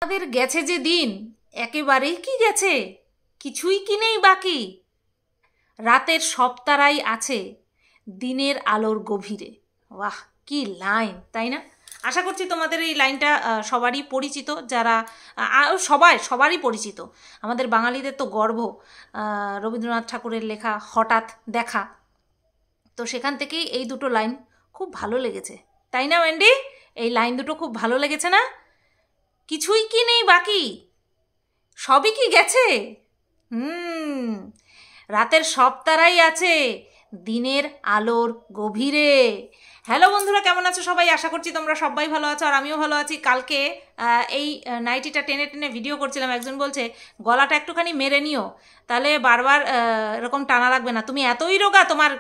আমাদের গেছে যে দিন, একেবারেই কি গেছে, কিছুই কি নেই বাকি। রাতের সব তারাই আছে দিনের আলোর গভীরে। বাহ, কি লাইন, তাই না? আশা করছি তোমাদের এই লাইনটা সবারই পরিচিত, যারা সবারই পরিচিত। আমাদের বাঙালিদের তো গর্ব রবীন্দ্রনাথ ঠাকুরের লেখা হঠাৎ দেখা। তো সেখান থেকেই এই দুটো লাইন খুব ভালো লেগেছে, তাই না ওয়েন্ডি? এই লাইন দুটো খুব ভালো লেগেছে না? কিছুই কি নেই বাকি, সবই কি গেছে। রাতের সব তারাই আছে দিনের আলোর গভীরে। হ্যালো বন্ধুরা, কেমন আছো সবাই? আশা করছি তোমরা সবাই ভালো আছো, আর আমিও ভালো আছি। কালকে এই নাইটিটা টেনে টেনে ভিডিও করছিলাম, একজন বলছে গলাটা একটুখানি মেরে নিও, তাহলে বারবার এরকম টানা লাগবে না, তুমি এতই রোগা তোমার।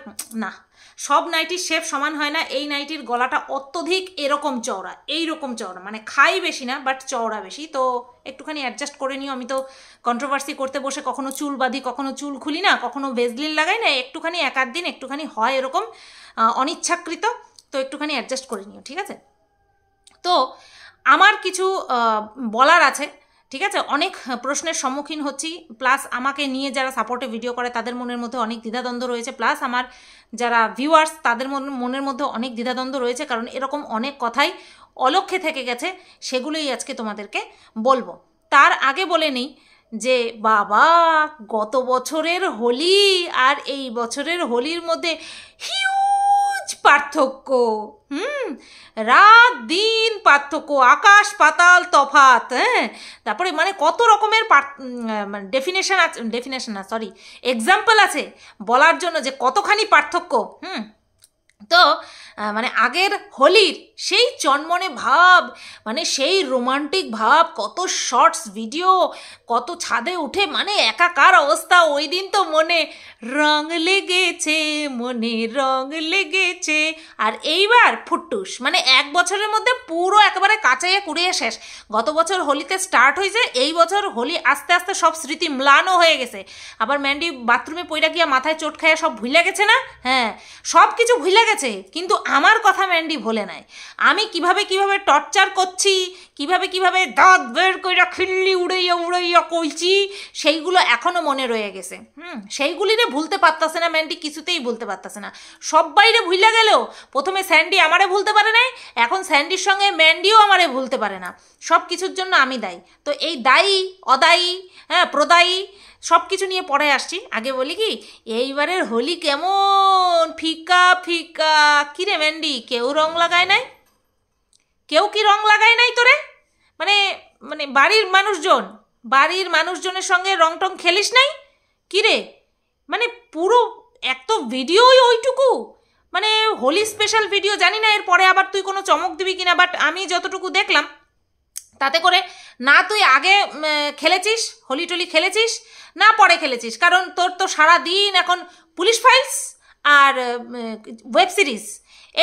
না, সব নাইটির শেপ সমান হয় না। এই নাইটির গলাটা অত্যধিক এরকম চওড়া, এইরকম চওড়া, মানে খাই বেশি না বাট চওড়া বেশি, তো একটুখানি অ্যাডজাস্ট করে নিও। আমি তো কন্ট্রোভার্সি করতে বসে কখনো চুল বাঁধি, কখনো চুল খুলি না, কখনো ভেজলিন লাগাই না, একটুখানি এক আধ দিন একটুখানি হয় এরকম অনিচ্ছাকৃত, তো একটুখানি অ্যাডজাস্ট করে নিও, ঠিক আছে? তো আমার কিছু বলার আছে, ঠিক আছে? অনেক প্রশ্নের সম্মুখীন হচ্ছি, প্লাস আমাকে নিয়ে যারা সাপোর্টে ভিডিও করে তাদের মনের মধ্যে অনেক দ্বিধাদ্বন্দ্ব রয়েছে, প্লাস আমার যারা ভিউয়ার্স তাদের মনের মধ্যে অনেক দ্বিধাদ্বন্দ্ব রয়েছে, কারণ এরকম অনেক কথাই অলক্ষ্যে থেকে গেছে, সেগুলোই আজকে তোমাদেরকে বলবো। তার আগে বলে নিই যে বাবা, গত বছরের হোলি আর এই বছরের হোলির মধ্যে হিউজ পার্থক্য। রাত দিন পার্থক্য, আকাশ পাতাল তফাৎ। হ্যাঁ, তারপরে মানে কত রকমের ডেফিনেশন না, সরি, এক্সাম্পল আছে বলার জন্য যে কতখানি পার্থক্য। তো মানে আগের হোলির সেই চনমনে ভাব, মানে সেই রোমান্টিক ভাব, কত শর্টস ভিডিও, কত ছাদে উঠে মানে একাকার অবস্থা। ওই দিন তো মনে রং লেগেছে, মনে রং লেগেছে। আর এইবার ফুটটুস, মানে এক বছরের মধ্যে পুরো একেবারে কাচাইয়া কুড়িয়ে শেষ। গত বছর হোলিতে স্টার্ট হয়েছে, এই বছর হোলি আস্তে আস্তে সব স্মৃতি ম্লানও হয়ে গেছে। আবার ম্যান্ডি বাথরুমে পইরা গিয়া মাথায় চোট খাইয়া সব ভুলে গেছে না? হ্যাঁ, সব কিছু ভুলে গেছে, কিন্তু আমার কথা ম্যান্ডি ভোলে নাই। আমি কিভাবে কিভাবে টর্চার করছি, কিভাবে দাঁত বের কইরা খিল্লি উড়াইয়া কইছি, সেইগুলো এখনো মনে রয়ে গেছে। সেইগুলিরে ভুলতে পারতাছে না ম্যান্ডি, কিছুতেই ভুলতে পারতাছে না। সবাইরে ভুলে গেলেও প্রথমে স্যান্ডি আমারে ভুলতে পারে নাই, এখন স্যান্ডির সঙ্গে ম্যান্ডিও আমারে ভুলতে পারে না। সব কিছুর জন্য আমি দায়ী। তো এই দায়ী অদায়ী, হ্যাঁ, প্রদায়ী, সব কিছু নিয়ে পরে আসছি। আগে বলি কি, এইবারের হোলি কেমন ফিকা ফিকা। কিরে ম্যান্ডি, কেউ রং লাগায় নাই? কেউ কি রং লাগায় নাই তোরে? মানে মানে বাড়ির মানুষজনের সঙ্গে রং টং খেলিস নাই? কিরে, মানে পুরো এক তো ভিডিওই ওইটুকু, মানে হোলি স্পেশাল ভিডিও। জানি না এরপরে আবার তুই কোনো চমক দিবি কিনা, বাট আমি যতটুকু দেখলাম তাতে করে না তুই আগে খেলেছিস, হোলি টোলি খেলেছিস, না পরে খেলেছিস, কারণ তোর তো সারাদিন এখন পুলিশ ফাইলস আর ওয়েব সিরিজ,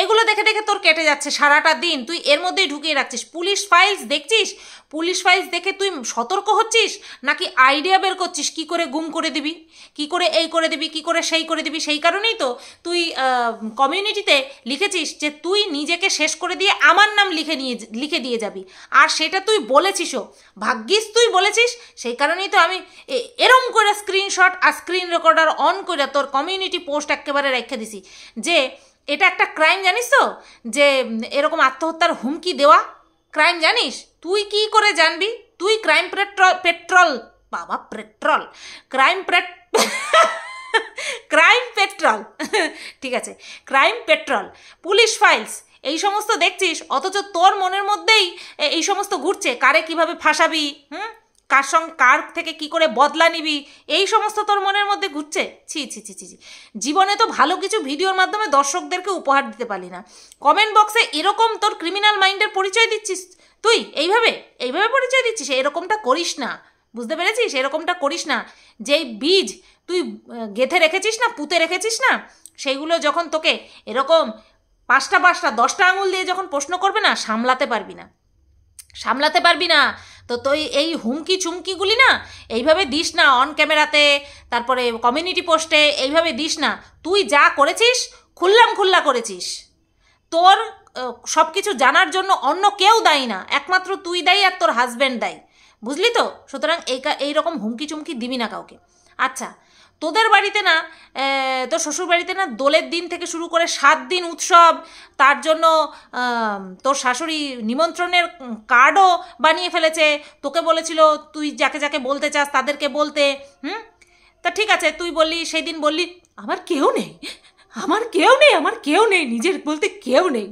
এগুলো দেখে দেখে তোর কেটে যাচ্ছে সারাটা দিন। তুই এর মধ্যেই ঢুকিয়ে রাখছিস, পুলিশ ফাইলস দেখছিস, পুলিশ ফাইলস দেখে তুই সতর্ক হচ্ছিস, নাকি আইডিয়া বের করছিস কি করে গুম করে দিবি, কি করে এই করে দিবি, কি করে সেই করে দিবি। সেই কারণেই তো তুই কমিউনিটিতে লিখেছিস যে তুই নিজেকে শেষ করে দিয়ে আমার নাম লিখে দিয়ে যাবি, আর সেটা তুই বলেছিসও, ভাগ্যিস তুই বলেছিস। সেই কারণেই তো আমি এরম করে স্ক্রিনশট আর স্ক্রিন রেকর্ডার অন করে তোর কমিউনিটি পোস্ট একেবারে রেখে দিছি যে এটা একটা ক্রাইম, জানিস তো, যে এরকম আত্মহত্যার হুমকি দেওয়া ক্রাইম, জানিস? তুই কি করে জানবি? তুই ক্রাইম পেট্রোল, বাবা পেট্রোল, ক্রাইম পেট্রোল, ঠিক আছে, ক্রাইম পেট্রোল, পুলিশ ফাইলস, এই সমস্ত দেখছিস, অথচ তোর মনের মধ্যেই এই সমস্ত ঘুরছে, কারে কিভাবে ফাঁসাবি, কার সঙ্গে কার থেকে কি করে বদলা নিবি, এই সমস্ত তোর মনের মধ্যে ঘুরছে। ছি ছি ছি ছি ছি, জীবনে তো ভালো কিছু ভিডিওর মাধ্যমে দর্শকদেরকে উপহার দিতে পারলি না, কমেন্ট বক্সে এরকম তোর ক্রিমিনাল মাইন্ডের পরিচয় দিচ্ছিস তুই, এইভাবে পরিচয় দিচ্ছিস। এরকমটা করিস না, বুঝতে পেরেছিস? এরকমটা করিস না। যেই বীজ তুই গেঁথে রেখেছিস না, পুঁতে রেখেছিস না, সেইগুলো যখন তোকে এরকম 5টা 10টা আঙুল দিয়ে যখন প্রশ্ন করবে না, সামলাতে পারবি না। তো তুই এই হুমকি চুমকিগুলি না এইভাবে দিস না অন ক্যামেরাতে, তারপরে কমিউনিটি পোস্টে এইভাবে দিস না। তুই যা করেছিস খুল্লা করেছিস। তোর সব কিছু জানার জন্য অন্য কেউ দায়ী না, একমাত্র তুই দায়ী আর তোর হাজব্যান্ড দায়ী, বুঝলি তো? সুতরাং এইরকম হুমকি চুমকি দিবি না কাউকে। আচ্ছা, তোদের বাড়িতে না, তোর শ্বশুর বাড়িতে না দোলের দিন থেকে শুরু করে 7 দিন উৎসব, তার জন্য তোর শাশুড়ি নিমন্ত্রণের কার্ডও বানিয়ে ফেলেছে, তোকে বলেছিল তুই যাকে যাকে বলতে চাস তাদেরকে বলতে। তা ঠিক আছে, তুই বললি, সেই দিন বললি আমার কেউ নেই, আমার কেউ নেই, আমার কেউ নেই, নিজের বলতে কেউ নেই,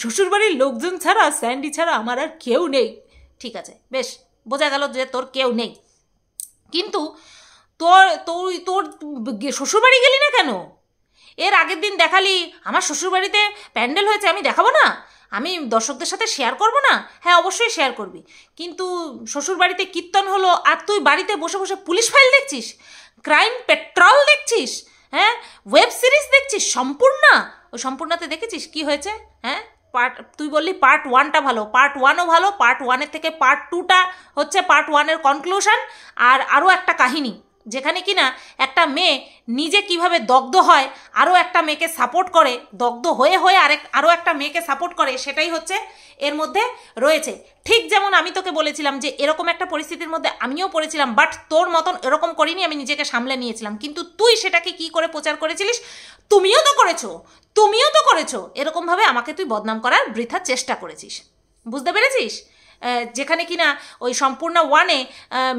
শ্বশুরবাড়ির লোকজন ছাড়া, স্যান্ডি ছাড়া আমার আর কেউ নেই। ঠিক আছে, বেশ, বোঝা গেল যে তোর কেউ নেই। কিন্তু তোর শ্বশুরবাড়ি গেলি না কেন? এর আগের দিন দেখালি আমার শ্বশুরবাড়িতে প্যান্ডেল হয়েছে, আমি দেখাবো না, আমি দর্শকদের সাথে শেয়ার করব না? হ্যাঁ, অবশ্যই শেয়ার করবি। কিন্তু শ্বশুরবাড়িতে কীর্তন হলো আর তুই বাড়িতে বসে বসে পুলিশ ফাইল দেখছিস, ক্রাইম পেট্রোল দেখছিস, হ্যাঁ, ওয়েব সিরিজ দেখছিস সম্পূর্ণা। ওই সম্পূর্ণাতে দেখেছিস কি হয়েছে? হ্যাঁ, তুই বললি পার্ট 1টা ভালো, পার্ট 1ও ভালো, পার্ট 1-এর থেকে পার্ট 2টা হচ্ছে পার্ট 1-এর কনক্লুশন। আর আরও একটা কাহিনী যেখানে কিনা একটা মেয়ে নিজে কিভাবে দগ্ধ হয়, আরও একটা মেয়েকে সাপোর্ট করে, দগ্ধ হয়ে হয়ে আরও একটা মেয়েকে সাপোর্ট করে, সেটাই হচ্ছে এর মধ্যে রয়েছে। ঠিক যেমন আমি তোকে বলেছিলাম যে এরকম একটা পরিস্থিতির মধ্যে আমিও পড়েছিলাম, বাট তোর মতন এরকম করিনি, আমি নিজেকে সামলে নিয়েছিলাম। কিন্তু তুই সেটাকে কি করে প্রচার করেছিলিস? তুমিও তো করেছো, এরকমভাবে আমাকে তুই বদনাম করার বৃথা চেষ্টা করেছিস, বুঝতে পেরেছিস? যেখানে কিনা ওই সম্পূর্ণ 1-এ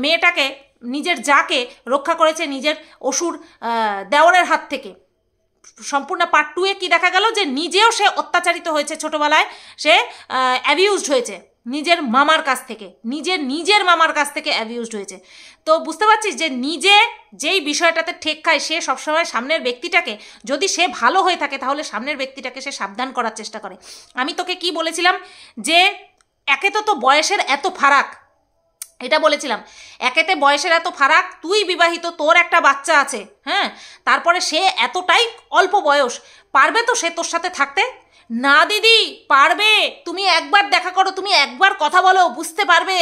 মেয়েটাকে, নিজের যাকে রক্ষা করেছে নিজের অসুর দেওরের হাত থেকে। সম্পূর্ণ পার্ট 2-এ কি দেখা গেল যে নিজেও সে অত্যাচারিত হয়েছে, ছোটোবেলায় সে অ্যাবিউজড হয়েছে নিজের মামার কাছ থেকে, নিজের মামার কাছ থেকে অ্যাবিউজড হয়েছে। তো বুঝতে পারছিস যে নিজে যেই বিষয়টাতে ঠেক খায়, সে সবসময় সামনের ব্যক্তিটাকে, যদি সে ভালো হয়ে থাকে তাহলে সামনের ব্যক্তিটাকে সে সাবধান করার চেষ্টা করে। আমি তোকে কি বলেছিলাম যে একে তো বয়সের এত ফারাক, এটা বলেছিলাম, একেতে বয়সের এত ফারাক, তুই বিবাহিত, তোর একটা বাচ্চা আছে, হ্যাঁ, তারপরে সে এতটাই অল্প বয়স, পারবে তো সে তোর সাথে থাকতে? না দিদি, পারবে, তুমি একবার দেখা করো, তুমি একবার কথা বলো, বুঝতে পারবে।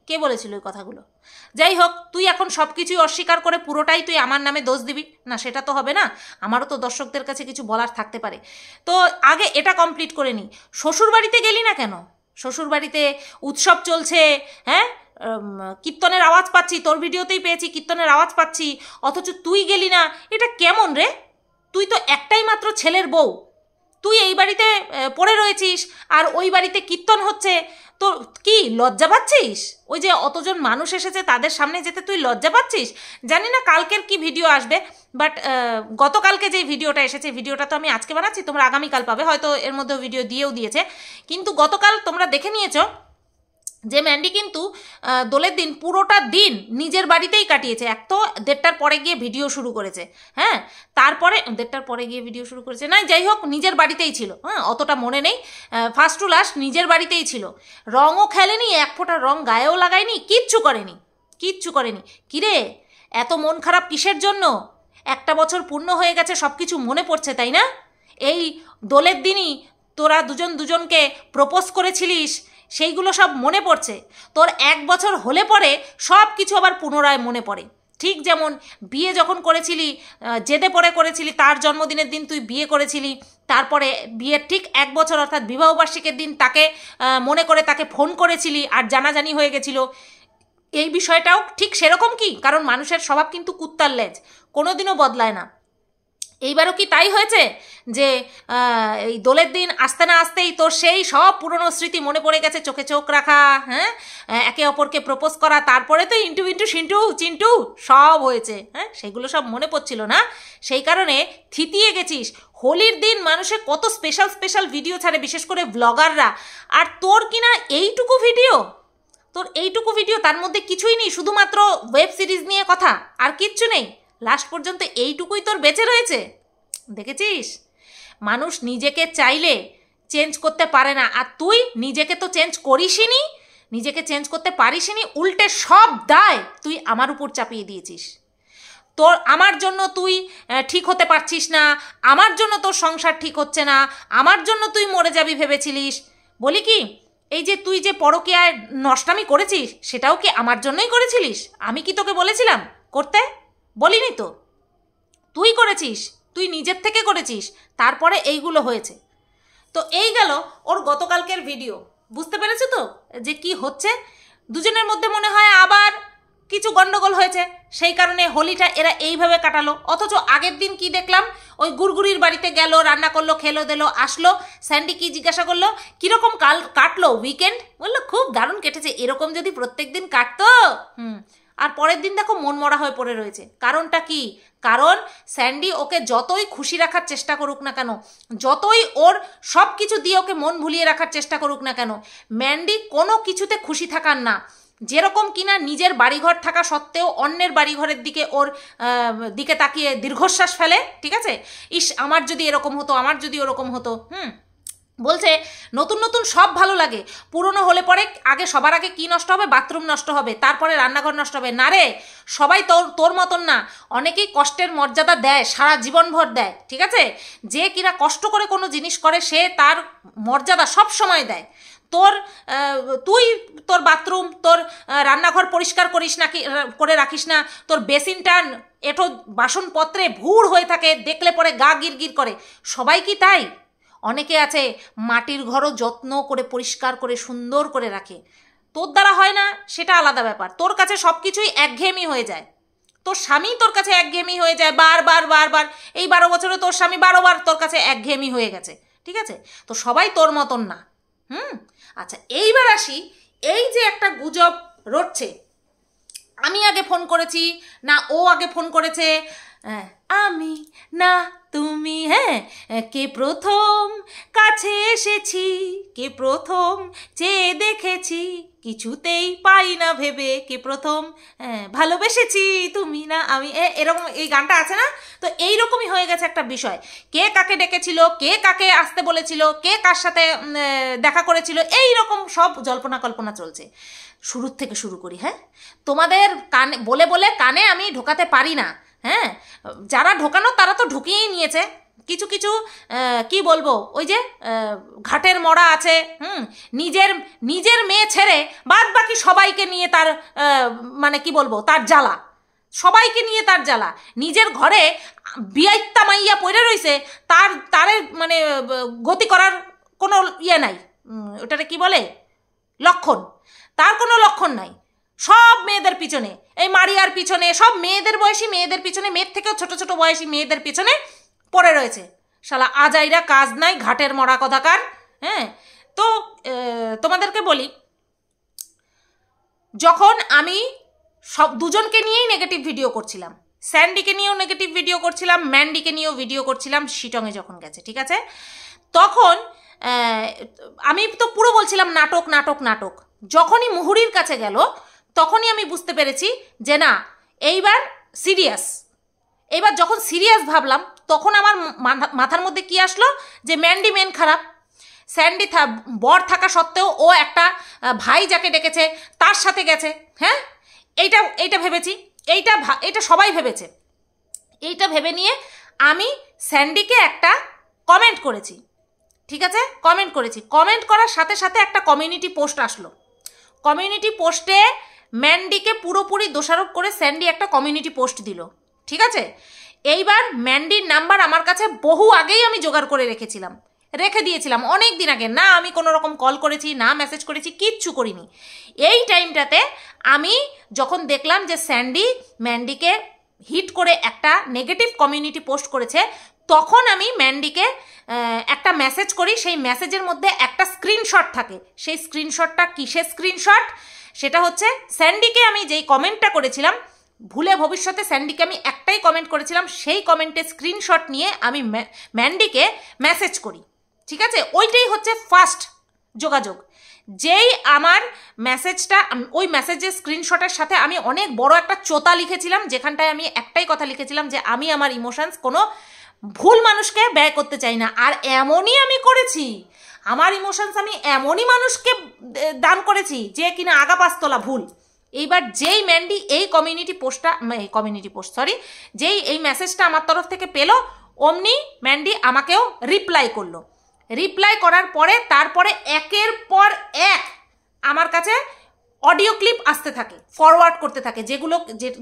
কে বলেছিল ওই কথাগুলো? যাই হোক, তুই এখন সব কিছুই অস্বীকার করে পুরোটাই তুই আমার নামে দোষ দিবি না, সেটা তো হবে না, আমারও তো দর্শকদের কাছে কিছু বলার থাকতে পারে। তো আগে এটা কমপ্লিট করে নি, শ্বশুরবাড়িতে গেলি না কেন? শ্বশুরবাড়িতে উৎসব চলছে, হ্যাঁ, কীর্তনের আওয়াজ পাচ্ছি, তোর ভিডিওতেই পেয়েছি কীর্তনের আওয়াজ পাচ্ছি, অথচ তুই গেলি না, এটা কেমন রে? তুই তো একটাই মাত্র ছেলের বউ, তুই এই বাড়িতে পড়ে রয়েছিস আর ওই বাড়িতে কীর্তন হচ্ছে, তো কি লজ্জা পাচ্ছিস? ওই যে অতজন মানুষ এসেছে তাদের সামনে যেতে তুই লজ্জা পাচ্ছিস? জানি না কালকের কি ভিডিও আসবে, বাট গতকালকে যে ভিডিওটা এসেছে, ভিডিওটা তো আমি আজকে বানাচ্ছি, তোমরা আগামীকাল পাবে, হয়তো এর মধ্যে ভিডিও দিয়েছে, কিন্তু গতকাল তোমরা দেখে নিয়েছো যে ম্যান্ডি কিন্তু দোলের দিন পুরোটা দিন নিজের বাড়িতেই কাটিয়েছে। এক তো 1:30টার পরে গিয়ে ভিডিও শুরু করেছে, হ্যাঁ, তারপরে 1:30টার পরে গিয়ে ভিডিও শুরু করেছে না, যাই হোক, নিজের বাড়িতেই ছিল, হ্যাঁ, অতটা মনে নেই, ফার্স্ট টু লাস্ট নিজের বাড়িতেই ছিল, রঙও খেলেনি, এক ফোঁটা রং গায়েও লাগায়নি, কিচ্ছু করেনি। কিরে, এত মন খারাপ কিসের জন্য? একটা বছর পূর্ণ হয়ে গেছে, সব কিছু মনে পড়ছে, তাই না? এই দোলের দিনই তোরা দুজনকে প্রপোজ করেছিলিস, সেইগুলো সব মনে পড়ছে। তোর 1 বছর হলে পরে সব কিছু আবার পুনরায় মনে পড়ে। ঠিক যেমন বিয়ে যখন করেছিলি, জেদে পরে করেছিলি, তার জন্মদিনের দিন তুই বিয়ে করেছিলি, তারপরে বিয়ের ঠিক 1 বছর অর্থাৎ বিবাহবার্ষিকীর দিন তাকে মনে করে তাকে ফোন করেছিলি আর জানাজানি হয়ে গেছিল। এই বিষয়টাও ঠিক সেরকম কি? কারণ মানুষের স্বভাব কিন্তু কুত্তার লেজ, কোনোদিনও বদলায় না। এইবারও কি তাই হয়েছে যে এই দোলের দিন আসতে না আসতেই তোর সেই সব পুরনো স্মৃতি মনে পড়ে গেছে, চোখে চোখ রাখা, হ্যাঁ, একে অপরকে প্রপোজ করা, তারপরে তো ইন্টু চিন্টু সব হয়েছে, হ্যাঁ, সেগুলো সব মনে পড়ছিল না, সেই কারণে থিতিয়ে গেছিস। হোলির দিন মানুষে কত স্পেশাল ভিডিও ছাড়ে, বিশেষ করে ব্লগাররা, আর তোর কিনা এইটুকু ভিডিও, তার মধ্যে কিছুই নেই, শুধুমাত্র ওয়েব সিরিজ নিয়ে কথা, আর কিচ্ছু নেই। লাস্ট পর্যন্ত এইটুকুই তোর বেঁচে রয়েছে। দেখেছিস, মানুষ নিজেকে চাইলে চেঞ্জ করতে পারে না, আর তুই নিজেকে তো চেঞ্জ করিসনি, নিজেকে চেঞ্জ করতে পারিসনি, উল্টে সব দায় তুই আমার উপর চাপিয়ে দিয়েছিস। তোর আমার জন্য তুই ঠিক হতে পারছিস না, আমার জন্য তোর সংসার ঠিক হচ্ছে না, আমার জন্য তুই মরে যাবি ভেবেছিলিস। বলি কি, এই যে তুই যে পরকীয়ায় নষ্টামি করেছিস, সেটাও কি আমার জন্যই করেছিলিস? আমি কি তোকে বলেছিলাম করতে? বলিনি তো, তুই করেছিস, তুই নিজের থেকে করেছিস, তারপরে এইগুলো হয়েছে। তো এই গেল ওর গতকালকের ভিডিও। বুঝতে পেরেছো তো যে কি হচ্ছে? দুজনের মধ্যে মনে হয় আবার কিছু গন্ডগোল হয়েছে, সেই কারণে হোলিটা এরা এইভাবে কাটালো। অথচ আগের দিন কি দেখলাম, ওই গুড়গুড়ির বাড়িতে গেল, রান্না করলো, খেলো দিলো, আসলো। স্যান্ডি কি জিজ্ঞাসা করলো, কীরকম কাটলো উইকেন্ড? বললো খুব দারুণ কেটেছে। এরকম যদি প্রত্যেক দিন কাটতো। আর পরের দিন দেখো মন মরা হয়ে পড়ে রয়েছে। কারণটা কি? কারণ স্যান্ডি ওকে যতই খুশি রাখার চেষ্টা করুক না কেন, যতই ওর সব কিছু দিয়ে ওকে মন ভুলিয়ে রাখার চেষ্টা করুক না কেন, ম্যান্ডি কোনো কিছুতে খুশি থাকার না। যেরকম কিনা নিজের বাড়িঘর থাকা সত্ত্বেও অন্যের বাড়িঘরের দিকে ওর দিকে তাকিয়ে দীর্ঘশ্বাস ফেলে, ঠিক আছে? ইস, আমার যদি এরকম হতো, আমার যদি ওরকম হতো। বলছে নতুন নতুন সব ভালো লাগে, পুরনো হলে পরে আগে সবার আগে কি নষ্ট হবে? বাথরুম নষ্ট হবে, তারপরে রান্নাঘর নষ্ট হবে। না রে, সবাই তোর মতন না। অনেকেই কষ্টের মর্যাদা দেয়, সারা জীবনভর দেয়, ঠিক আছে? যে কিনা কষ্ট করে কোনো জিনিস করে সে তার মর্যাদা সব সময় দেয়। তুই তোর বাথরুম, তোর রান্নাঘর পরিষ্কার করিস না, করে রাখিস না, তোর বেসিনটা এটো বাসনপত্রে ভুড় হয়ে থাকে, দেখলে পরে গা গিরগির করে। সবাই কি তাই? অনেকে আছে মাটির ঘরও যত্ন করে পরিষ্কার করে সুন্দর করে রাখে। তোর দ্বারা হয় না, সেটা আলাদা ব্যাপার। তোর কাছে সব কিছুই একঘেয়েমি হয়ে যায়। তোর স্বামী তোর কাছে একঘেয়েমি হয়ে যায় বারবার। এই 12 বছরে তোর স্বামী 12 বার তোর কাছে একঘেয়েমি হয়ে গেছে, ঠিক আছে? তো সবাই তোর মতন না। আচ্ছা, এইবার আসি, এই যে একটা গুজব রটছে, আমি আগে ফোন করেছি না ও আগে ফোন করেছে, আমি না তুমি, কে প্রথম কাছে এসেছি, কে প্রথম চেয়ে দেখেছি, কিছুতেই পাই না ভেবে, কে প্রথম ভালোবেসেছি, তুমি না আমি, এরকম এই গানটা আছে না? তো এইরকমই হয়ে গেছে একটা বিষয়। কে কাকে ডেকেছিল, কে কাকে আসতে বলেছিল, কে কার সাথে দেখা করেছিল, এই রকম সব জল্পনা কল্পনা চলছে। শুরুর থেকে শুরু করি। তোমাদের কানে বলে বলে কানে আমি ঢোকাতে পারি না। যারা ঢোকানো তারা তো ঢুকিয়েই নিয়েছে। কিছু কিছু কি বলবো, ওই যে ঘাটের মরা আছে, নিজের মেয়ে ছেড়ে বাদ বাকি সবাইকে নিয়ে তার মানে কি বলবো, তার জ্বালা, সবাইকে নিয়ে তার জ্বালা। নিজের ঘরে বিয়াইত্তা মাইয়া পড়ে রইছে, তারে মানে গতি করার কোনো ইয়ে নাই, ওটারে কি বলে, লক্ষণ। তার কোনো লক্ষণ নাই। সব মেয়েদের পিছনে, এই মারিয়ার পিছনে, সব মেয়েদের বয়সী মেয়েদের পিছনে, মেয়ের থেকেও ছোট ছোট বয়সী মেয়েদের পিছনে পড়ে রয়েছে। শালা আজাইরা কাজ নাই, ঘাটের মরা কথাকার। তো তোমাদেরকে বলি, যখন আমি দুজনকে নিয়েই নেগেটিভ ভিডিও করছিলাম, স্যান্ডিকে নিয়েও নেগেটিভ ভিডিও করছিলাম, ম্যান্ডিকে নিয়েও ভিডিও করছিলাম, শিটংয়ে যখন গেছে, ঠিক আছে? তখন আমি তো পুরো বলছিলাম নাটক নাটক নাটক। যখনই মুহুরীর কাছে গেল তখনই আমি বুঝতে পেরেছি যে না, এইবার সিরিয়াস। এইবার যখন সিরিয়াস ভাবলাম, তখন আমার মাথার মধ্যে কি আসলো, যে ম্যান্ডি মেন খারাপ। স্যান্ডি বর থাকা সত্ত্বেও ও একটা ভাই যাকে ডেকেছে তার সাথে গেছে। এইটা ভেবেছি, এইটা সবাই ভেবেছে। এইটা ভেবে নিয়ে আমি স্যান্ডিকে একটা কমেন্ট করেছি, ঠিক আছে? কমেন্ট করেছি। কমেন্ট করার সাথে সাথে একটা কমিউনিটি পোস্ট আসলো। কমিউনিটি পোস্টে ম্যান্ডিকে পুরোপুরি দোষারোপ করে স্যান্ডি একটা কমিউনিটি পোস্ট দিল, ঠিক আছে? এইবার ম্যান্ডির নাম্বার আমার কাছে বহু আগেই আমি জোগাড় করে রেখে দিয়েছিলাম, অনেক দিন আগে। না আমি কোনো রকম কল করেছি, না মেসেজ করেছি, কিচ্ছু করিনি। এই টাইমটাতে আমি যখন দেখলাম যে স্যান্ডি ম্যান্ডিকে হিট করে একটা নেগেটিভ কমিউনিটি পোস্ট করেছে, তখন আমি ম্যান্ডিকে একটা মেসেজ করি। সেই মেসেজের মধ্যে একটা স্ক্রিনশট থাকে। সেই স্ক্রিনশটটা কিসের স্ক্রিনশট? সেটা হচ্ছে স্যান্ডিকে আমি যেই কমেন্টটা করেছিলাম, ভুলে ভবিষ্যতে স্যান্ডিকে আমি একটাই কমেন্ট করেছিলাম, সেই কমেন্টের স্ক্রিনশট নিয়ে আমি ম্যান্ডিকে মেসেজ করি, ঠিক আছে? ওইটাই হচ্ছে ফার্স্ট যোগাযোগ। যেই আমার মেসেজটা, ওই মেসেজের স্ক্রিনশটের সাথে আমি অনেক বড় একটা চোতা লিখেছিলাম, যেখানটায় আমি একটাই কথা লিখেছিলাম যে আমি আমার ইমোশনস কোনো ভুল মানুষকে ব্যয় করতে চাই না। আর এমনই আমি করেছি, আমার ইমোশনস আমি এমনই মানুষকে দান করেছি যে কিনা আগা পাঁচতলা ভুল। এইবার যেই ম্যান্ডি এই যেই এই মেসেজটা আমার তরফ থেকে পেলো, অমনি ম্যান্ডি আমাকেও রিপ্লাই করলো। রিপ্লাই করার পরে তারপরে একের পর এক আমার কাছে অডিও ক্লিপ আসতে থাকে, ফরওয়ার্ড করতে থাকে,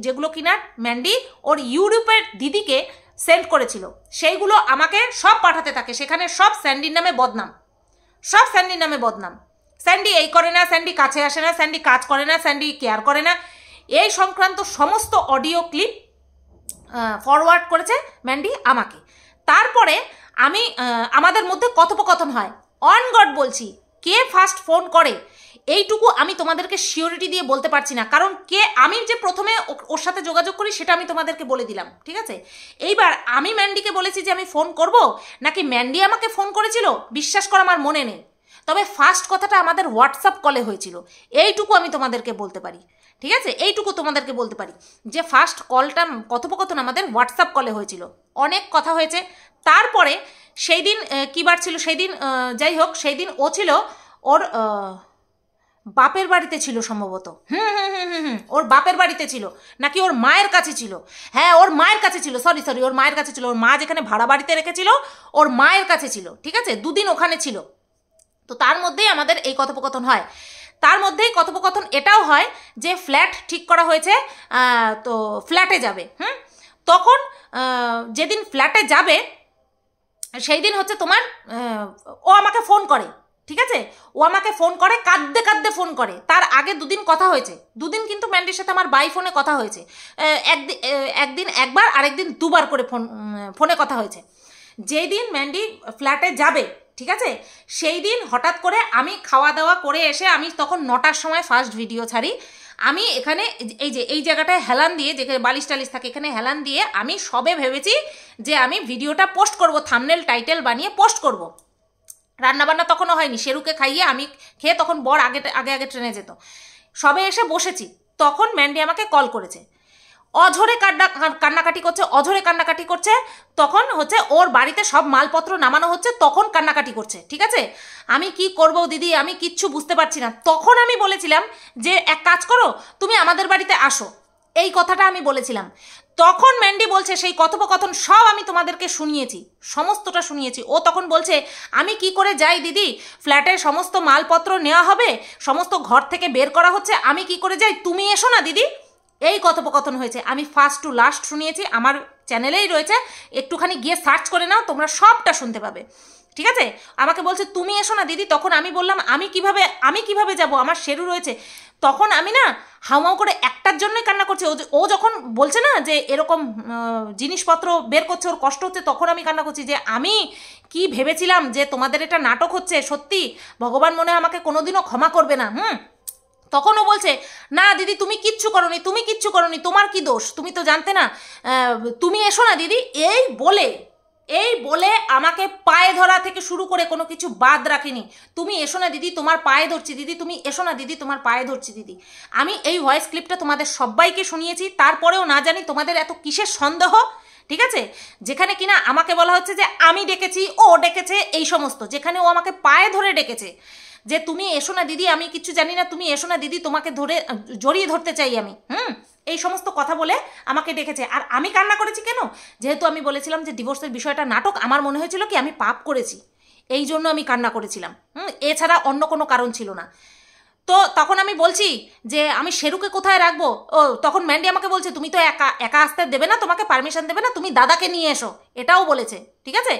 যেগুলো কিনা ম্যান্ডি ওর ইউরোপের দিদিকে সেন্ড করেছিল, সেইগুলো আমাকে সব পাঠাতে থাকে। সেখানে সব স্যান্ডির নামে বদনাম, সব স্যান্ডির নামে বদনাম। স্যান্ডি এই করে না, স্যান্ডি কাছে আসে না, স্যান্ডি কাজ করে না, স্যান্ডি কেয়ার করে না, এই সংক্রান্ত সমস্ত অডিও ক্লিপ ফরওয়ার্ড করেছে ম্যান্ডি আমাকে। তারপরে আমি আমাদের মধ্যে কথোপকথন হয়। অন গড বলছি, কে ফার্স্ট ফোন করে এইটুকু আমি তোমাদেরকে শিওরিটি দিয়ে বলতে পারছি না, কারণ আমি যে প্রথমে ওর সাথে যোগাযোগ করি সেটা আমি তোমাদেরকে বলে দিলাম, ঠিক আছে। এইবার আমি ম্যান্ডিকে বলেছি যে আমি ফোন করব, নাকি ম্যান্ডি আমাকে ফোন করেছিল বিশ্বাস করা আমার মনে নেই, তবে ফার্স্ট কথাটা আমাদের হোয়াটসঅ্যাপ কলে হয়েছিল, এইটুকু আমি তোমাদেরকে বলতে পারি, ঠিক আছে। এইটুকু তোমাদেরকে বলতে পারি যে ফার্স্ট কলটা কথোপকথন আমাদের হোয়াটসঅ্যাপ কলে হয়েছিল, অনেক কথা হয়েছে। তারপরে সেই দিন কী বার ছিল, সেই দিন যাই হোক, সেই দিন ও ছিল ওর বাপের বাড়িতে ছিল সম্ভবত, ওর বাপের বাড়িতে ছিল নাকি ওর মায়ের কাছে ছিল, হ্যাঁ ওর মায়ের কাছে ছিল, সরি ওর মায়ের কাছে ছিল, ওর মা যেখানে ভাড়া বাড়িতে রেখেছিল ওর মায়ের কাছে ছিল, ঠিক আছে, দুদিন ওখানে ছিল। তো তার মধ্যেই আমাদের এই কথোপকথন হয়। তার মধ্যেই কথোপকথন এটাও হয় যে ফ্ল্যাট ঠিক করা হয়েছে, তো ফ্ল্যাটে যাবে। তখন যেদিন ফ্ল্যাটে যাবে সেই দিন হচ্ছে তোমার ও আমাকে ফোন করে, ঠিক আছে, ও আমাকে ফোন করে, কাঁদতে কাঁদতে ফোন করে। তার আগে দুদিন কথা হয়েছে, দুদিন কিন্তু ম্যান্ডির সাথে আমার বাই ফোনে কথা হয়েছে, একদিন একবার, আরেকদিন দুবার করে ফোনে কথা হয়েছে। যেই দিন ম্যান্ডি ফ্ল্যাটে যাবে, ঠিক আছে, সেই দিন হঠাৎ করে আমি খাওয়া দাওয়া করে এসে, আমি তখন 9টার সময় ফার্স্ট ভিডিও ছাড়ি, আমি এখানে এই জায়গাটায় হেলান দিয়ে, যেখানে বালিশ টালিশ থাকে এখানে হেলান দিয়ে আমি সবে ভেবেছি যে আমি ভিডিওটা পোস্ট করব, থাম্বনেল টাইটেল বানিয়ে পোস্ট করব। রান্নাবান্না তখনও হয়নি, শেরুকে খাইয়ে আমি খেয়ে তখন বর আগে ট্রেনে যেত, সবে এসে বসেছি, তখন ম্যান্ডি আমাকে কল করেছে, অঝরে কান্নাকাটি করছে। তখন হচ্ছে ওর বাড়িতে সব মালপত্র নামানো হচ্ছে, তখন কান্নাকাটি করছে, ঠিক আছে। আমি কি করব দিদি, আমি কিচ্ছু বুঝতে পারছি না। তখন আমি বলেছিলাম যে এক কাজ করো, তুমি আমাদের বাড়িতে আসো, এই কথাটা আমি বলেছিলাম। তখন ম্যান্ডি বলছে সেই কথোপকথন সব আমি তোমাদেরকে শুনিয়েছি, সমস্তটা শুনিয়েছি। ও তখন বলছে আমি কি করে যাই দিদি, ফ্ল্যাটের সমস্ত মালপত্র নেওয়া হবে, সমস্ত ঘর থেকে বের করা হচ্ছে, আমি কি করে যাই, তুমি এসো না দিদি। এই কথোপকথন হয়েছে, আমি ফার্স্ট টু লাস্ট শুনিয়েছি, আমার চ্যানেলেই রয়েছে, একটুখানি গিয়ে সার্চ করে নাও, তোমরা সবটা শুনতে পাবে, ঠিক আছে। আমাকে বলছে তুমি এসো না দিদি, তখন আমি বললাম আমি কিভাবে যাব, আমার শেরু রয়েছে। তখন আমি না হাউমাউ করে একটার জন্যই কান্না করছি। ও যখন বলছে না যে এরকম জিনিসপত্র বের করছে, ওর কষ্ট হচ্ছে, তখন আমি কান্না করছি যে আমি কি ভেবেছিলাম যে তোমাদের এটা নাটক হচ্ছে, সত্যি ভগবান মনে হয় আমাকে কোনোদিনও ক্ষমা করবে না। তখন ও বলছে না দিদি তুমি কিচ্ছু করনি, তোমার কি দোষ, তুমি তো জানতে না, তুমি এসো না দিদি। এই বলে আমাকে পায়ে ধরা থেকে শুরু করে কোনো কিছু বাদ রাখিনি, তুমি এসো না দিদি, তোমার পায়ে ধরছি দিদি, তুমি এসো না দিদি, তোমার পায়ে ধরছি দিদি। আমি এই ভয়েস ক্লিপটা তোমাদের সবাইকে শুনিয়েছি, তারপরেও না জানি তোমাদের এত কিসের সন্দেহ, ঠিক আছে। যেখানে কিনা আমাকে বলা হচ্ছে যে আমি ডেকেছি, ও ডেকেছে, এই সমস্ত, যেখানে ও আমাকে পায়ে ধরে ডেকেছে যে তুমি এসো না দিদি, আমি কিচ্ছু জানি না, তুমি এসো না দিদি, তোমাকে জড়িয়ে ধরতে চাই আমি, এই সমস্ত কথা বলে আমাকে ডেকেছে। আর আমি কান্না করেছি কেন, যেহেতু আমি বলেছিলাম যে ডিভোর্সের বিষয়টা নাটক, আমার মনে হয়েছিল কি আমি পাপ করেছি, এই জন্য আমি কান্না করেছিলাম, এছাড়া অন্য কোনো কারণ ছিল না। তো তখন আমি বলছি যে আমি শেরুকে কোথায় রাখবো, ও তখন ম্যান্ডি আমাকে বলছে তুমি তো একা আসতে দেবে না, তোমাকে পারমিশন দেবে না, তুমি দাদাকে নিয়ে এসো, এটাও বলেছে, ঠিক আছে।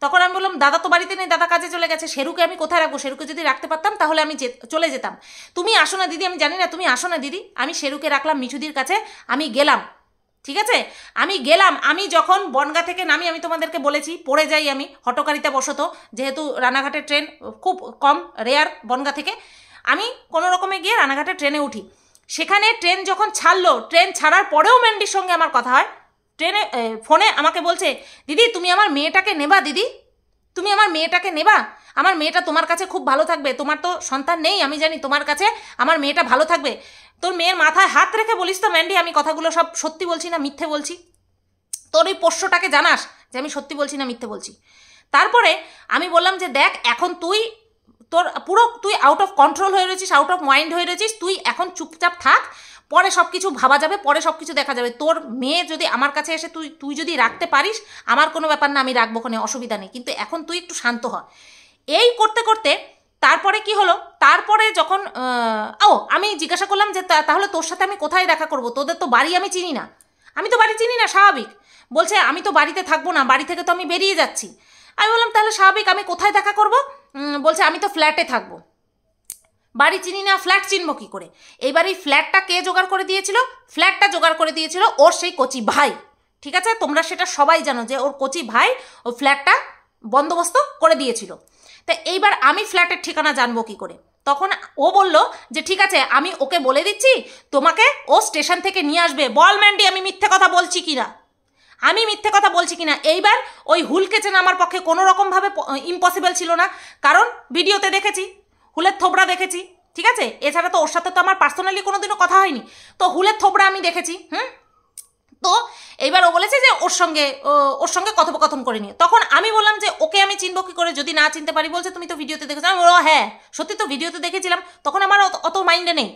তখন আমি বললাম দাদা তো বাড়িতে নেই, দাদা কাজে চলে গেছে, শেরুকে আমি কোথায় রাখবো, শেরুকে যদি রাখতে পারতাম তাহলে আমি চলে যেতাম, তুমি আসো না দিদি, আমি জানি না, তুমি আসো না দিদি। আমি শেরুকে রাখলাম মিঠুদির কাছে, আমি গেলাম, ঠিক আছে, আমি যখন বনগাঁ থেকে নামি, আমি তোমাদেরকে বলেছি পড়ে যাই আমি হটকারিতা বশত, যেহেতু রানাঘাটের ট্রেন খুব কম, রেয়ার বনগাঁ থেকে, আমি কোনো রকমে গিয়ে রানাঘাটের ট্রেনে উঠি। সেখানে ট্রেন যখন ছাড়লো, ট্রেন ছাড়ার পরেও ম্যান্ডির সঙ্গে আমার কথা হয় ট্রেনে, ফোনে আমাকে বলছে দিদি তুমি আমার মেয়েটাকে নেবা, দিদি তুমি আমার মেয়েটাকে নেবা, আমার মেয়েটা তোমার কাছে খুব ভালো থাকবে, তোমার তো সন্তান নেই, আমি জানি তোমার কাছে আমার মেয়েটা ভালো থাকবে, তোর মেয়ের মাথায় হাত রেখে বলিস তো ম্যান্ডি আমি কথাগুলো সব সত্যি বলছি না মিথ্যে বলছি, তোর ওই পোষ্যটাকে জানাস যে আমি সত্যি বলছি না মিথ্যে বলছি। তারপরে আমি বললাম যে দেখ এখন তুই আউট অফ কন্ট্রোল হয়ে রয়েছিস, আউট অফ মাইন্ড হয়ে রয়েছিস, তুই এখন চুপচাপ থাক, পরে সব কিছু ভাবা যাবে, পরে সব কিছু দেখা যাবে, তোর মেয়ে যদি আমার কাছে এসে তুই যদি রাখতে পারিস আমার কোনো ব্যাপার না, আমি রাখবো, কোনো অসুবিধা নেই, কিন্তু এখন তুই একটু শান্ত হ। এই করতে করতে তারপরে কি হলো, তারপরে যখন আমি জিজ্ঞাসা করলাম যে তাহলে তোর সাথে আমি কোথায় দেখা করব, তোদের তো বাড়ি আমি চিনি না, স্বাভাবিক। বলছে আমি তো বাড়িতে থাকবো না, বাড়ি থেকে তো আমি বেরিয়ে যাচ্ছি। আমি বললাম তাহলে স্বাভাবিক, আমি কোথায় দেখা করব, বলছে আমি তো ফ্ল্যাটে থাকবো, বাড়ি চিনি না, ফ্ল্যাট চিনবো কী করে। এইবার এই ফ্ল্যাটটা কে জোগাড় করে দিয়েছিল? ফ্ল্যাটটা জোগাড় করে দিয়েছিল ওর সেই কচি ভাই। ঠিক আছে, তোমরা সেটা সবাই জানো যে ওর কচি ভাই ও ফ্ল্যাটটা বন্দোবস্ত করে দিয়েছিল। তা এইবার আমি ফ্ল্যাটের ঠিকানা জানবো কী করে? তখন ও বলল যে ঠিক আছে আমি ওকে বলে দিচ্ছি, তোমাকে ও স্টেশন থেকে নিয়ে আসবে। বল ম্যান্ডি আমি মিথ্যে কথা বলছি কিনা, আমি মিথ্যে কথা বলছি কিনা। এইবার ওই হুলকে চেনা আমার পক্ষে কোনো রকমভাবে ইম্পসিবল ছিল না, কারণ ভিডিওতে দেখেছি, হুলের থোবড়া দেখেছি। ঠিক আছে, এছাড়া তো ওর সাথে তো আমার পার্সোনালি কোনোদিনও কথা হয়নি, তো হুলের থোবড়া আমি দেখেছি। তো এইবার ও বলেছে যে ওর সঙ্গে কথোপকথন করে নিয়ে। তখন আমি বললাম যে ওকে আমি চিনবো কী করে যদি না চিনতে পারি? বলছে তুমি তো ভিডিওতে দেখেছো। আমি বললাম হ্যাঁ সত্যি তো ভিডিওতে দেখেছিলাম, তখন আমার অত মাইন্ডে নেই।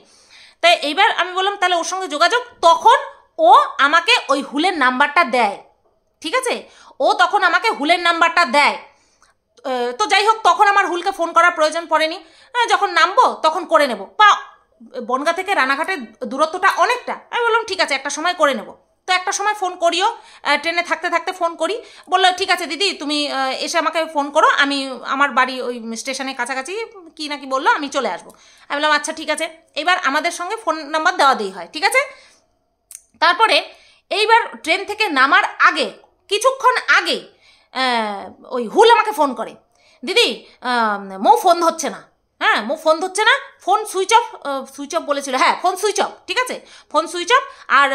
তাই এইবার আমি বললাম তাহলে ওর সঙ্গে যোগাযোগ। তখন ও আমাকে ওই হুলের নাম্বারটা দেয়। ঠিক আছে, ও তখন আমাকে হুলের নাম্বারটা দেয়। তো যাই হোক, তখন আমার হুলকে ফোন করার প্রয়োজন পড়েনি, যখন নামবো তখন করে নেব। বা বনগাঁ থেকে রানাঘাটের দূরত্বটা অনেকটা, আমি বললাম ঠিক আছে একটা সময় করে নেব। তো একটা সময় ফোন করিও, ট্রেনে থাকতে থাকতে ফোন করি, বললো ঠিক আছে দিদি তুমি এসে আমাকে ফোন করো, আমি আমার বাড়ি ওই স্টেশনের কাছাকাছি কি নাকি বললো, আমি চলে আসবো। আমি বললাম আচ্ছা ঠিক আছে। এবার আমাদের সঙ্গে ফোন নাম্বার দেওয়া দেই হয়। ঠিক আছে, তারপরে এইবার ট্রেন থেকে নামার আগে কিছুক্ষণ আগে ওই হুল আমাকে ফোন করে, দিদি মো ফোন ধরছে না। হ্যাঁ মো ফোন ধরছে না, ফোন সুইচ অফ বলেছিল, হ্যাঁ ফোন সুইচ অফ। ঠিক আছে, ফোন সুইচ অফ। আর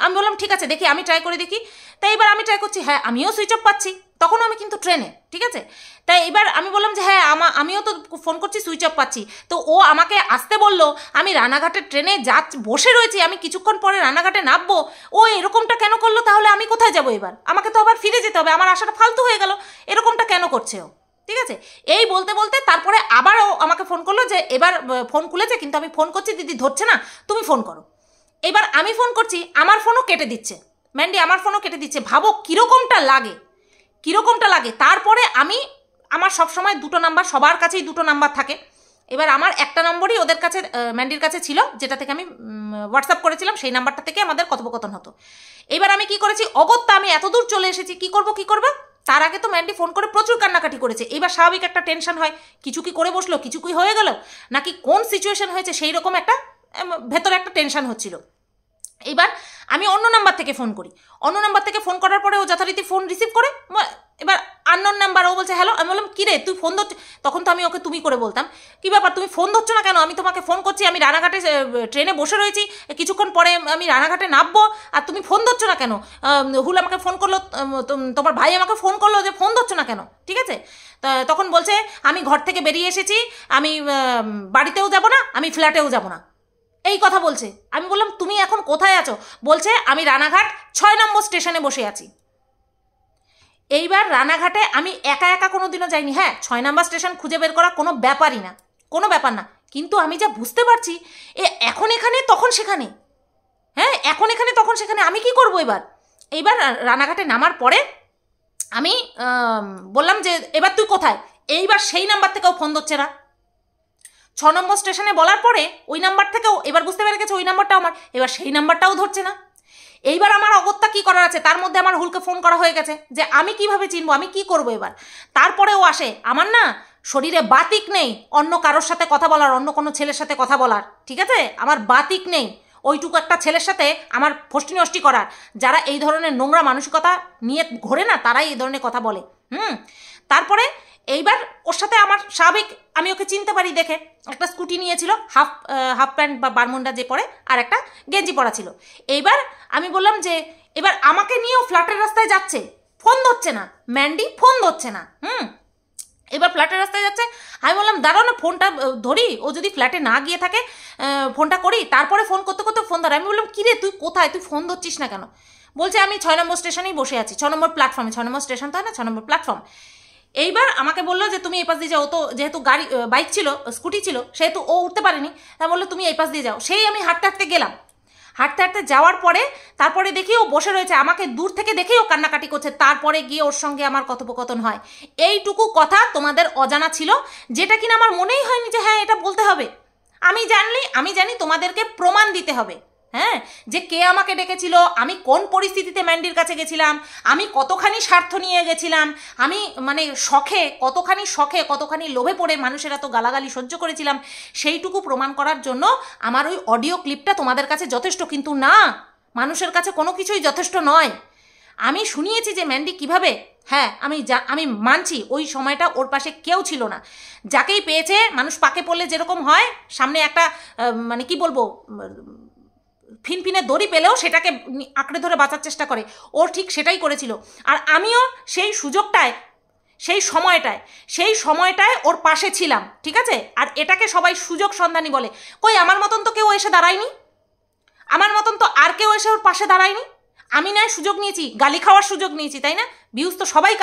আমি বললাম ঠিক আছে দেখি আমি ট্রাই করে দেখি। তাই এবার আমি ট্রাই করছি, হ্যাঁ আমিও সুইচ অফ পাচ্ছি, তখনও আমি কিন্তু ট্রেনে। ঠিক আছে, তাই এবার আমি বললাম যে হ্যাঁ আমিও তো ফোন করছি সুইচ অফ পাচ্ছি। তো ও আমাকে আসতে বললো, আমি রানাঘাটের ট্রেনে বসে রয়েছি, আমি কিছুক্ষণ পরে রানাঘাটে নামবো। ও এরকমটা কেন করলো? তাহলে আমি কোথায় যাবো এবার? আমাকে তো আবার ফিরে যেতে হবে, আমার আশাটা ফালতু হয়ে গেল। এরকমটা কেন করছে ও? ঠিক আছে, এই বলতে বলতে তারপরে আবার ও আমাকে ফোন করলো যে এবার ফোন খুলেছে, কিন্তু আমি ফোন করছি দিদি ধরছে না, তুমি ফোন করো। এবার আমি ফোন করছি, আমার ফোনও কেটে দিচ্ছে ম্যান্ডি, আমার ফোনও কেটে দিচ্ছে। ভাবো কীরকমটা লাগে। তারপরে আমার সবসময় দুটো নাম্বার, সবার কাছেই দুটো নাম্বার থাকে। এবার আমার একটা নম্বরই ওদের কাছে, ম্যান্ডির কাছে ছিল, যেটা থেকে আমি হোয়াটসঅ্যাপ করেছিলাম, সেই নাম্বারটা থেকে আমাদের কথোপকথন হতো। এবার আমি কি করেছি, অগত্যা আমি এত দূর চলে এসেছি, কি করব। তার আগে তো ম্যান্ডি ফোন করে প্রচুর কান্নাকাটি করেছে। এবার স্বাভাবিক একটা টেনশন হয়, কিছু কি করে বসলো, কিছু কি হয়ে গেল নাকি কোন সিচুয়েশন হয়েছে, সেই রকম একটা ভেতরে একটা টেনশন হচ্ছিল। এবার আমি অন্য নাম্বার থেকে ফোন করি, অন্য নাম্বার থেকে ফোন করার পরে ও যথারীতি ফোন রিসিভ করে। এবার আননোন নাম্বার, ও বলছে হ্যালো। আমি বললাম কিরে তুই ফোন ধরছ, তখন তো আমি ওকে তুমি করে বলতাম, কি ব্যাপার তুমি ফোন ধরছো না কেন? আমি তোমাকে ফোন করছি, আমি রানাঘাটে ট্রেনে বসে রয়েছি, কিছুক্ষণ পরে আমি রানাঘাটে নামবো, আর তুমি ফোন ধরছো না কেন? হুল আমাকে ফোন করলো, তোমার ভাই আমাকে ফোন করলো যে ফোন ধরছো না কেন? ঠিক আছে, তখন বলছে আমি ঘর থেকে বেরিয়ে এসেছি, আমি বাড়িতেও যাব না, আমি ফ্ল্যাটেও যাব না, এই কথা বলছে। আমি বললাম তুমি এখন কোথায় আছো? বলছে আমি রানাঘাট 6 নম্বর স্টেশনে বসে আছি। এইবার রানাঘাটে আমি একা একা কোনো দিনও যাইনি। হ্যাঁ 6 নম্বর স্টেশন খুঁজে বের করা কোনো ব্যাপারই না, কোনো ব্যাপার না, কিন্তু আমি যা বুঝতে পারছি এখন এখানে তখন সেখানে, হ্যাঁ এখন এখানে তখন সেখানে, আমি কি করবো এবার? এইবার রানাঘাটে নামার পরে আমি বললাম যে এবার তুই কোথায়? এইবার সেই নাম্বার থেকেও ফোন ধরছে না। 6 নম্বর স্টেশনে বলার পরে ওই নাম্বার থেকেও এবার বুঝতে পেরে গেছে ওই নাম্বারটা আমার, এবার সেই নাম্বারটাও ধরছে না। এইবার আমার অগত্যা কি করার আছে, তার মধ্যে আমার হুলকে ফোন করা হয়ে গেছে যে আমি কিভাবে চিনবো, আমি কি করবো এবার। তারপরে ও আসে, আমার না শরীরে বাতিক নেই অন্য কারোর সাথে কথা বলার, অন্য কোনো ছেলের সাথে কথা বলার। ঠিক আছে, আমার বাতিক নেই ওইটুকু একটা ছেলের সাথে আমার ফষ্টি নষ্টি করার। যারা এই ধরনের নোংরা মানসিকতা নিয়ে ঘোরে না, তারাই এই ধরনের কথা বলে। তারপরে এইবার ওর সাথে আমার স্বাভাবিক, আমি ওকে চিনতে পারি দেখে, একটা স্কুটি নিয়েছিল, হাফ প্যান্ট বা বারমুন্ডা যে পরে, আর একটা গেঞ্জি পরা ছিল। এইবার আমি বললাম যে এবার আমাকে নিয়েও ফ্ল্যাটের রাস্তায় যাচ্ছে, ফোন ধরছে না ম্যান্ডি, ফোন ধরছে না। এবার ফ্ল্যাটের রাস্তায় যাচ্ছে, আমি বললাম দাঁড়াও না ফোনটা ধরি, ও যদি ফ্ল্যাটে না গিয়ে থাকে ফোনটা করি, তারপরে ফোন করতে করতে ফোন ধরে। আমি বললাম কিরে তুই কোথায়, তুই ফোন ধরছিস না কেন? বলছে আমি 6 নম্বর স্টেশনেই বসে আছি, 6 নম্বর প্ল্যাটফর্মে, 6 নম্বর স্টেশন তো হয় না, 6 নম্বর প্ল্যাটফর্ম। এইবার আমাকে বললো যে তুমি এই পাশ দিয়ে যাও, তো যেহেতু বাইক ছিল, স্কুটি ছিল, সেহেতু ও উঠতে পারেনি, তা বললো তুমি এই পাশ দিয়ে যাও। সেই আমি হাঁটতে হাঁটতে গেলাম, হাঁটতে হাঁটতে যাওয়ার পরে তারপরে দেখি ও বসে রয়েছে, আমাকে দূর থেকে দেখেই ও কান্নাকাটি করছে। তারপরে গিয়ে ওর সঙ্গে আমার কথোপকথন হয়। এইটুকু কথা তোমাদের অজানা ছিল, যেটা কিনা আমার মনেই হয়নি যে হ্যাঁ এটা বলতে হবে। আমি জানি তোমাদেরকে প্রমাণ দিতে হবে। হ্যাঁ, যে কে আমাকে ডেকেছিল, আমি কোন পরিস্থিতিতে ম্যান্ডির কাছে গেছিলাম, আমি কতখানি স্বার্থ নিয়ে গেছিলাম, আমি মানে কতখানি লোভে পড়ে মানুষের এত গালাগালি সহ্য করেছিলাম, সেইটুকু প্রমাণ করার জন্য আমার ওই অডিও ক্লিপটা তোমাদের কাছে যথেষ্ট। কিন্তু না, মানুষের কাছে কোনো কিছুই যথেষ্ট নয়। আমি শুনিয়েছি যে ম্যান্ডি কিভাবে, হ্যাঁ আমি মানছি ওই সময়টা ওর পাশে কেউ ছিল না। যাকেই পেয়েছে, মানুষ পাকে পড়লে যেরকম হয়, সামনে একটা মানে কি বলবো, ফিনফিনে দড়ি পেলেও সেটাকে আঁকড়ে ধরে বাঁচার চেষ্টা করে, ওর ঠিক সেটাই করেছিল। আর আমিও সেই সময়টায় ওর পাশে ছিলাম, ঠিক আছে। আর এটাকে সবাই সুযোগ সন্ধানী বলে। কই আমার মতন তো কেউ এসে দাঁড়ায়নি, আমার মতন তো আর কেউ এসে ওর পাশে দাঁড়ায়নি। আমি নয় সুযোগ নিয়েছি, গালি খাওয়ার সুযোগ নিয়েছি, তাই না? ভিউজ তো সবাই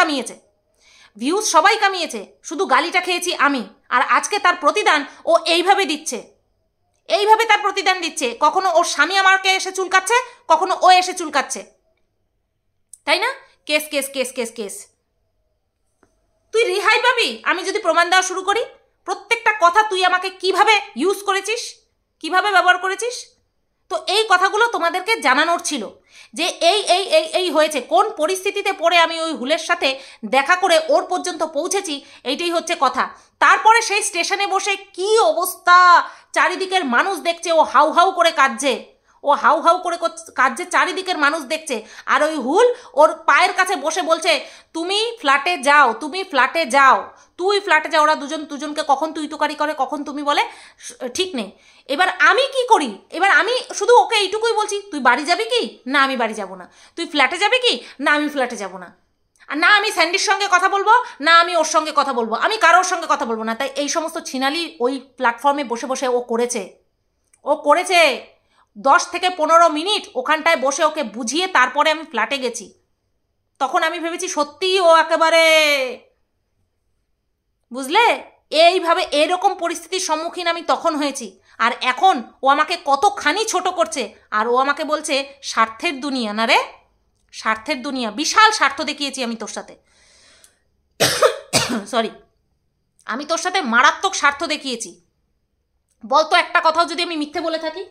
কামিয়েছে, শুধু গালিটা খেয়েছি আমি। আর আজকে তার প্রতিদান ও এইভাবে তার প্রতিদান দিচ্ছে। কখনো ওর স্বামী আমাকে এসে চুলকাচ্ছে, কখনো ও এসে চুলকাচ্ছে, তাই না? Case case case case case. তুই রেহাই পাবি আমি যদি প্রমাণ দেওয়া শুরু করি। প্রত্যেকটা কথা তুই আমাকে কিভাবে ইউজ করেছিস, কিভাবে ব্যবহার করেছিস। তো এই কথাগুলো তোমাদেরকে জানানোর ছিল যে এই হয়েছে, কোন পরিস্থিতিতে পড়ে আমি ওই হুলের সাথে দেখা করে ওর পর্যন্ত পৌঁছেছি, এইটাই হচ্ছে কথা। তারপরে সেই স্টেশনে বসে কি অবস্থা, চারিদিকের মানুষ দেখছে, ও হাউ হাউ করে কাঁদছে, চারিদিকের মানুষ দেখছে। আর ওই হুল ওর পায়ের কাছে বসে বলছে, তুমি ফ্ল্যাটে যাও। ওরা দুজনকে কখন তুই তুকারি করে, কখন তুমি বলে, ঠিক নেই। এবার আমি কি করি? এবার আমি শুধু ওকে এইটুকুই বলছি, তুই বাড়ি যাবি কি? না আমি বাড়ি যাব না। তুই ফ্ল্যাটে যাবি কি? না আমি ফ্ল্যাটে যাব না। আর না আমি স্যান্ডির সঙ্গে কথা বলবো, না আমি ওর সঙ্গে কথা বলবো, আমি কারোর সঙ্গে কথা বলবো না। তাই এই সমস্ত ছিনালি ওই প্ল্যাটফর্মে বসে বসে ও করেছে 10 থেকে 15 মিনিট ওখানটায় বসে ওকে বুঝিয়ে তারপরে আমি ফ্ল্যাটে গেছি। তখন আমি ভেবেছি সত্যিই ও একেবারে, বুঝলে, এইভাবে এরকম পরিস্থিতির সম্মুখীন আমি তখন হয়েছি। আর এখন ও আমাকে কতখানি ছোট করছে। আর ও আমাকে বলছে স্বার্থের দুনিয়া। না রে, স্বার্থের দুনিয়া, বিশাল স্বার্থ দেখিয়েছি আমি তোর সাথে। সরি, আমি তোর সাথে মারাত্মক স্বার্থ দেখিয়েছি। বলতো একটা কথাও যদি আমি মিথ্যে বলে থাকি,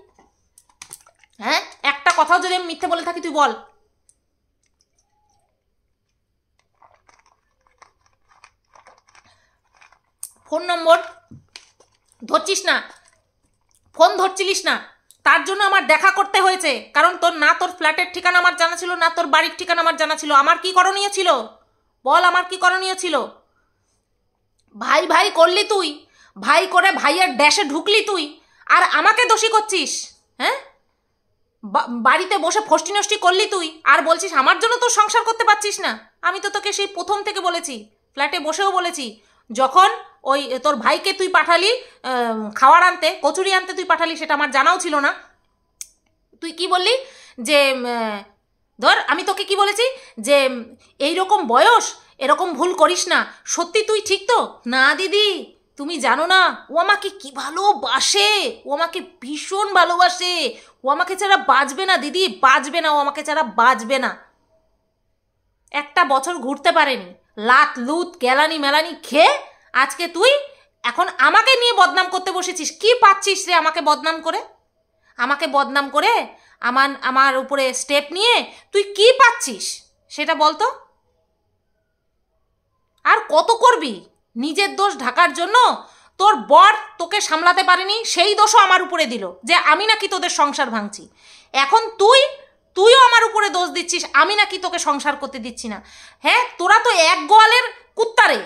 হ্যাঁ একটা কথাও যদি আমি মিথ্যে বলে থাকি, তুই বল। ফোন নম্বর ধরছিস না, ফোন ধরছিলিস না, তার জন্য আমার দেখা করতে হয়েছে। কারণ তোর ফ্ল্যাটের ঠিকানা আমার জানা ছিল না, তোর বাড়ির ঠিকানা আমার জানা ছিল। আমার কি করণীয় ছিল বল, আমার কি করণীয় ছিল? ভাই করলি তুই, ভাই করে ভাইয়ের ড্যাশে ঢুকলি তুই, আর আমাকে দোষী করছিস। হ্যাঁ, বাড়িতে বসে ফষ্টি নষ্টি করলি তুই, আর বলছিস আমার জন্য তোর সংসার করতে পারছিস না। আমি তো তোকে সেই প্রথম থেকে বলেছি, ফ্ল্যাটে বসেও বলেছি, যখন ওই তোর ভাইকে তুই পাঠালি খাওয়ার আনতে, কচুরি আনতে তুই পাঠালি, সেটা আমার জানাও ছিল না। তুই কি বললি যে ধর, আমি তোকে কি বলেছি যে এইরকম বয়স এরকম ভুল করিস না। সত্যি তুই ঠিক তো? না দিদি, তুমি জানো না ও আমাকে কি ভালোবাসে, ও আমাকে ভীষণ ভালোবাসে, ও আমাকে ছাড়া বাঁচবে না দিদি, বাঁচবে না, ও আমাকে ছাড়া বাঁচবে না। একটা বছর ঘুরতে পারেনি, লাত লুত গেলানি মেলানি খেয়ে আজকে তুই এখন আমাকে নিয়ে বদনাম করতে বসেছিস। কি পাচ্ছিস রে আমাকে বদনাম করে? আমার উপরে স্টেপ নিয়ে তুই কি পাচ্ছিস সেটা বলতো। আর কত করবি? নিজের দোষ ঢাকার জন্য তোর বর তোকে সামলাতে পারেনি, সেই দোষও আমার উপরে দিল যে আমি নাকি তোদের সংসার ভাঙছি। এখন তুইও আমার উপরে দোষ দিচ্ছিস, আমি নাকি তোকে সংসার করতে দিচ্ছি না। হ্যাঁ, তোরা তো এক গোয়ালের কুত্তারে,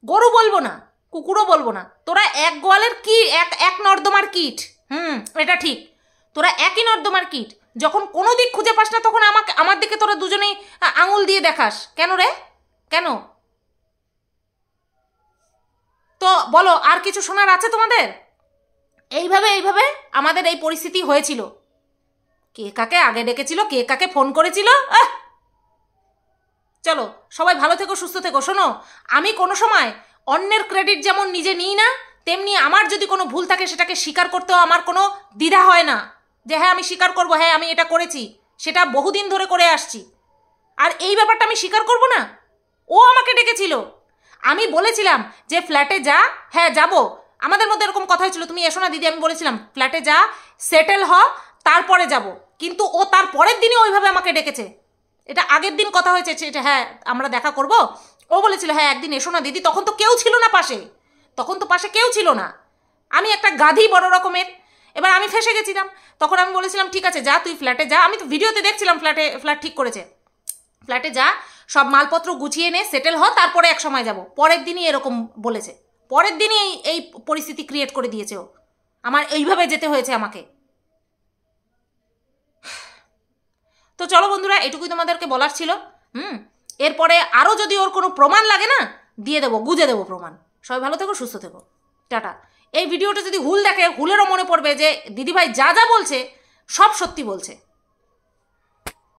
গরু বলবো না, কুকুরও বলবো না, তোরা এক গোয়ালের কি এক নর্দমার কীট। এটা ঠিক, তোরা একই নর্দমার কীট। যখন কোনো দিক খুঁজে পাস না, তখন আমার দিকে তোরা দুজনেই আঙুল দিয়ে দেখাস। কেন রে, কেন? তো বলো, আর কিছু শোনার আছে তোমাদের? এইভাবে আমাদের এই পরিস্থিতি হয়েছিল। কে কাকে আগে ডেকেছিল, কে কাকে ফোন করেছিল। চলো সবাই ভালো থেকো, সুস্থ থেকো। শোনো, আমি কোনো সময় অন্যের ক্রেডিট যেমন নিজে নিই না, তেমনি আমার যদি কোনো ভুল থাকে সেটাকে স্বীকার করতেও আমার কোনো দ্বিধা হয় না যে হ্যাঁ আমি স্বীকার করবো, হ্যাঁ আমি এটা করেছি, সেটা বহুদিন ধরে করে আসছি। আর এই ব্যাপারটা আমি স্বীকার করব না? ও আমাকে ডেকেছিল, আমি বলেছিলাম যে ফ্ল্যাটে যা, হ্যাঁ যাব, আমাদের মধ্যে এরকম কথা হয়েছিল, তুমি এসো না দিদি, আমি বলেছিলাম ফ্ল্যাটে যা, সেটেল হ, তারপরে যাব। কিন্তু ও তার পরের দিনই ওইভাবে আমাকে ডেকেছে। এটা আগের দিন কথা হয়েছে, এটা হ্যাঁ আমরা দেখা করব। ও বলেছিল হ্যাঁ একদিন এসো না দিদি, তখন তো কেউ ছিল না পাশে, তখন তো পাশে কেউ ছিল না, আমি একটা গাধি বড় রকমের। এবার আমি ফেসে গেছিলাম। তখন আমি বলেছিলাম ঠিক আছে যা, তুই ফ্ল্যাটে যা। আমি তো ভিডিওতে দেখছিলাম ফ্ল্যাট ঠিক করেছে। ফ্ল্যাটে যা, সব মালপত্র গুছিয়ে নে, সেটেল হ, তারপরে এক সময় যাব। পরের দিনই এরকম বলেছে, পরের দিনই এই পরিস্থিতি ক্রিয়েট করে দিয়েছে ও। আমার এইভাবে যেতে হয়েছে আমাকে। তো চলো বন্ধুরা, এটুকুই তোমাদেরকে বলার ছিল। এরপরে আরও যদি ওর কোনো প্রমাণ লাগে না, দিয়ে দেবো, গুজে দেবো প্রমাণ। সবাই ভালো থেকো, সুস্থ থেকো, টাটা। এই ভিডিওটা যদি হুল দেখে, হুলেরও মনে পড়বে যে দিদিভাই যা যা বলছে সব সত্যি বলছে।